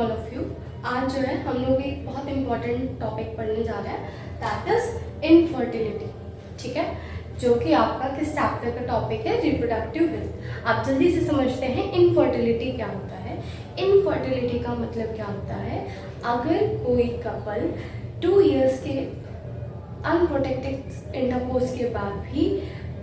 All of you. आज जो है हम लोग एक बहुत इंपॉर्टेंट टॉपिक पढ़ने जा रहे हैं, दैट इज इनफर्टिलिटी। ठीक है, जो कि आपका किस चैप्टर का टॉपिक है, रिप्रोडक्टिव हेल्थ। आप जल्दी से समझते हैं इनफर्टिलिटी क्या होता है। इनफर्टिलिटी का मतलब क्या होता है, अगर कोई कपल 2 इयर्स के अनप्रोटेक्टेड इंटरकोर्स के बाद भी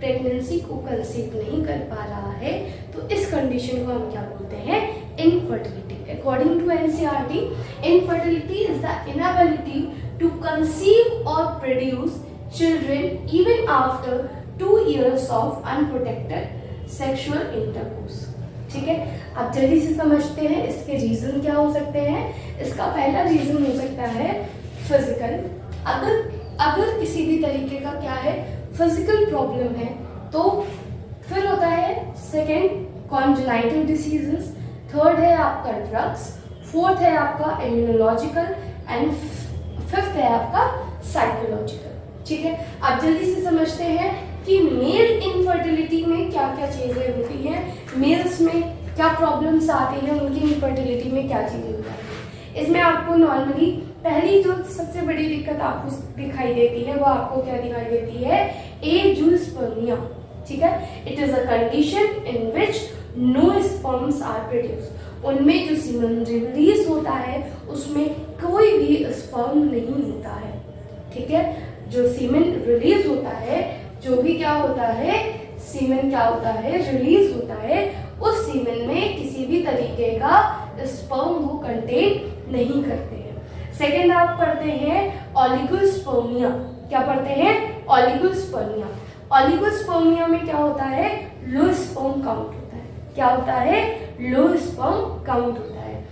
प्रेगनेंसी को कंसीव नहीं कर पा रहा है, तो इस कंडीशन को हम क्या बोलते हैं, infertility. According to NCERT, infertility is the inability to conceive और produce children even after 2 years of unprotected sexual intercourse। ठीक है, आप जल्दी से समझते हैं इसके रीजन क्या हो सकते हैं। इसका पहला रीजन हो सकता है फिजिकल। अगर किसी भी तरीके का क्या है, फिजिकल प्रॉब्लम है, तो फिर होता है सेकेंड कॉन्जेनाइटल डिसीजेस, थर्ड है आपका ड्रग्स, फोर्थ है आपका इम्यूनोलॉजिकल एंड फिफ्थ है आपका साइकोलॉजिकल। ठीक है, आप जल्दी से समझते हैं कि मेल इनफर्टिलिटी में क्या क्या चीजें होती हैं, मेल्स में क्या प्रॉब्लम्स आती हैं, उनकी इनफर्टिलिटी में क्या चीजें होती हैं। इसमें आपको नॉर्मली पहली जो सबसे बड़ी दिक्कत आपको दिखाई देती है, वो आपको क्या दिखाई देती है, एंजियोस्पर्मिया। ठीक है, it is a condition in which no sperms are produced. उनमें जो सीमेन रिलीज होता है उसमें कोई भी स्पर्म नहीं होता है। ठीक है, जो सीमेन रिलीज होता है, जो भी क्या होता है, सीमेन क्या होता है, रिलीज होता है, उस सीमेन में किसी भी तरीके का स्पर्म वो कंटेन नहीं करते हैं। सेकेंड आप पढ़ते हैं ऑलिगोस्पर्मिया। क्या पढ़ते हैं, ऑलिगोस्पर्मिया। ऑलिगोस्पर्मिया में क्या होता है, लो स्पर्म काउंट होता है। क्या होता है, लो स्पर्म काउंट होता है।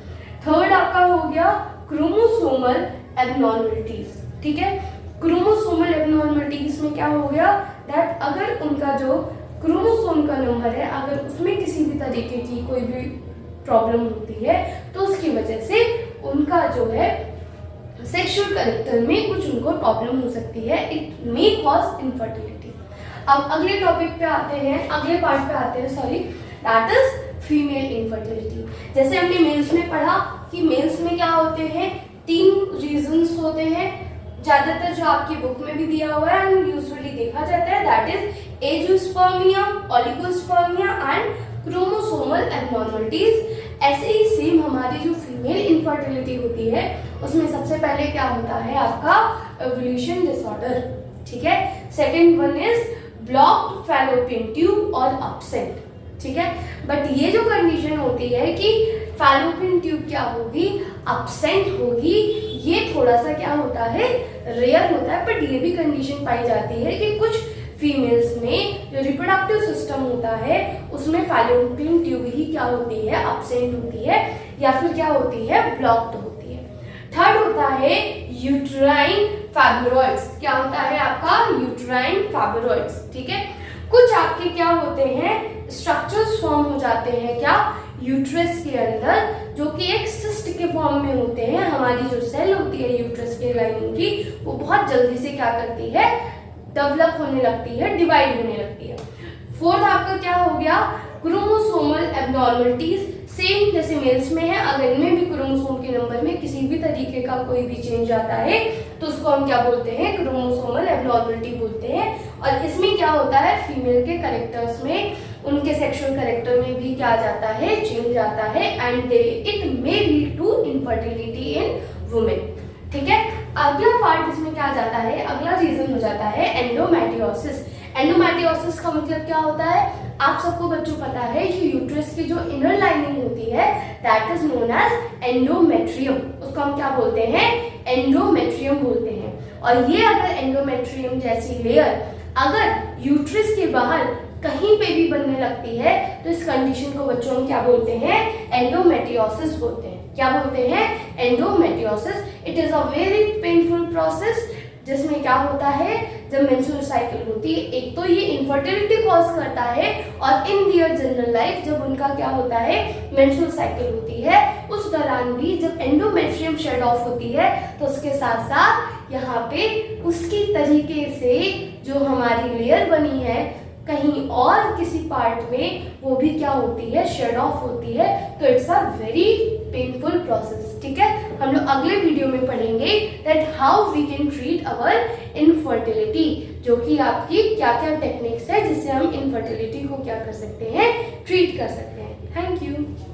थर्ड आपका हो गया क्रोमोसोमल एबनॉर्मलिटीज। ठीक है, क्रोमोसोमल एबनॉर्मलिटीज में क्या हो गया, दैट अगर उनका जो क्रोमोसोम का नंबर है, अगर उसमें किसी भी तरीके की कोई भी प्रॉब्लम होती है, तो उसकी वजह से उनका जो है सेक्सुअल कैरेक्टर में कुछ उनको प्रॉब्लम हो सकती है। It may cause infertility. अब अगले टॉपिक पे आते हैं, अगले पार्ट पे आते हैं, sorry, that is female infertility. जैसे हमने मेल्स में पढ़ा कि मेल्स में क्या होते हैं, 3 रीजंस होते हैं, ज्यादातर जो आपकी बुक में भी दिया हुआ है एंड यूजुअली देखा जाता है, that is angiospermia, oligospermia and chromosomal abnormalities. ऐसे ही सेम हमारी जो फीमेल इनफर्टिलिटी होती है, उसमें सबसे पहले क्या होता है आपका ओव्यूलेशन डिसऑर्डर। ठीक है, second one is blocked fallopian tube और अपसेंट। ठीक है, बट ये जो कंडीशन होती है कि फैलोपियन ट्यूब क्या होगी, अपसेंट होगी, ये थोड़ा सा क्या होता है, रेयर होता है, बट ये भी कंडीशन पाई जाती है कि कुछ फीमेल्स में जो रिप्रोडक्टिव सिस्टम होता है उसमें फैलोपियन ट्यूब ही क्या होती है, अपसेंट होती है या फिर क्या होती है, ब्लॉक्ड होती है। थर्ड होता है यूट्राइन फाइब्रॉइड्स। क्या होता है आपका, यूट्राइन फाइब्रॉइड्स। ठीक है, कुछ आपके क्या होते हैं, स्ट्रक्चर्स फॉर्म हो जाते हैं क्या, यूट्रस के अंदर, जो कि एक सिस्ट के फॉर्म में होते हैं। हमारी जो सेल होती है यूट्रस के लाइनिंग की, वो बहुत जल्दी से क्या करती है, डेवलप होने लगती है, डिवाइड होने लगती है। फोर्थ आपका क्या हो गया, क्रोमोसोमल एबनॉर्मलिटीज। सेम जैसे मेल्स में है, अगर इनमें भी क्रोमोसोम के नंबर में किसी भी तरीके का कोई भी चेंज आता है, तो उसको हम क्या बोलते हैं, क्रोमोसोमल एबनॉर्मलिटी बोलते हैं। और इसमें क्या होता है, फीमेल के कैरेक्टर्स में, उनके सेक्सुअल कैरेक्टर में भी क्या जाता है, चेंज आता है, and it may lead to infertility in women. ठीक है, अगला पार्ट इसमें क्या जाता है, अगला रीजन हो जाता है एंडोमेट्रियोसिस। एंडोमेट्रियोसिस का मतलब क्या होता है, आप सबको बच्चों पता है कि यूट्रस की जो इनर लाइनिंग होती है, that is known as endometrium. उसको हम क्या बोलते हैं, एंडोमेट्रियम बोलते हैं। और ये अगर एंडोमेट्रियम जैसी लेयर अगर यूट्रस के बाहर कहीं पे भी बनने लगती है, तो इस कंडीशन को बच्चों हम क्या बोलते हैं, एंडोमेट्रियोसिस बोलते हैं। क्या बोलते हैं, endometriosis. It is a very painful process, जिसमें क्या होता है, जब मेंस्ट्रुअल साइकिल होती है, एक तो ये इनफर्टिलिटी कॉज करता है, और इन दियर जनरल लाइफ जब उनका क्या होता है, मेंस्ट्रुअल साइकिल होती है, उस दौरान भी जब एंडोमेट्रियम शेड ऑफ होती है, तो उसके साथ साथ यहाँ पे उसकी तरीके से जो हमारी लेयर बनी है, कहीं और किसी पार्ट में वो भी क्या होती है, शेड ऑफ होती है, तो it's a very painful process. ठीक है, हम लोग अगले वीडियो में पढ़ेंगे that how we can treat our infertility, जो कि आपकी क्या क्या टेक्निक्स है जिससे हम इनफर्टिलिटी को क्या कर सकते हैं, ट्रीट कर सकते हैं। Thank you.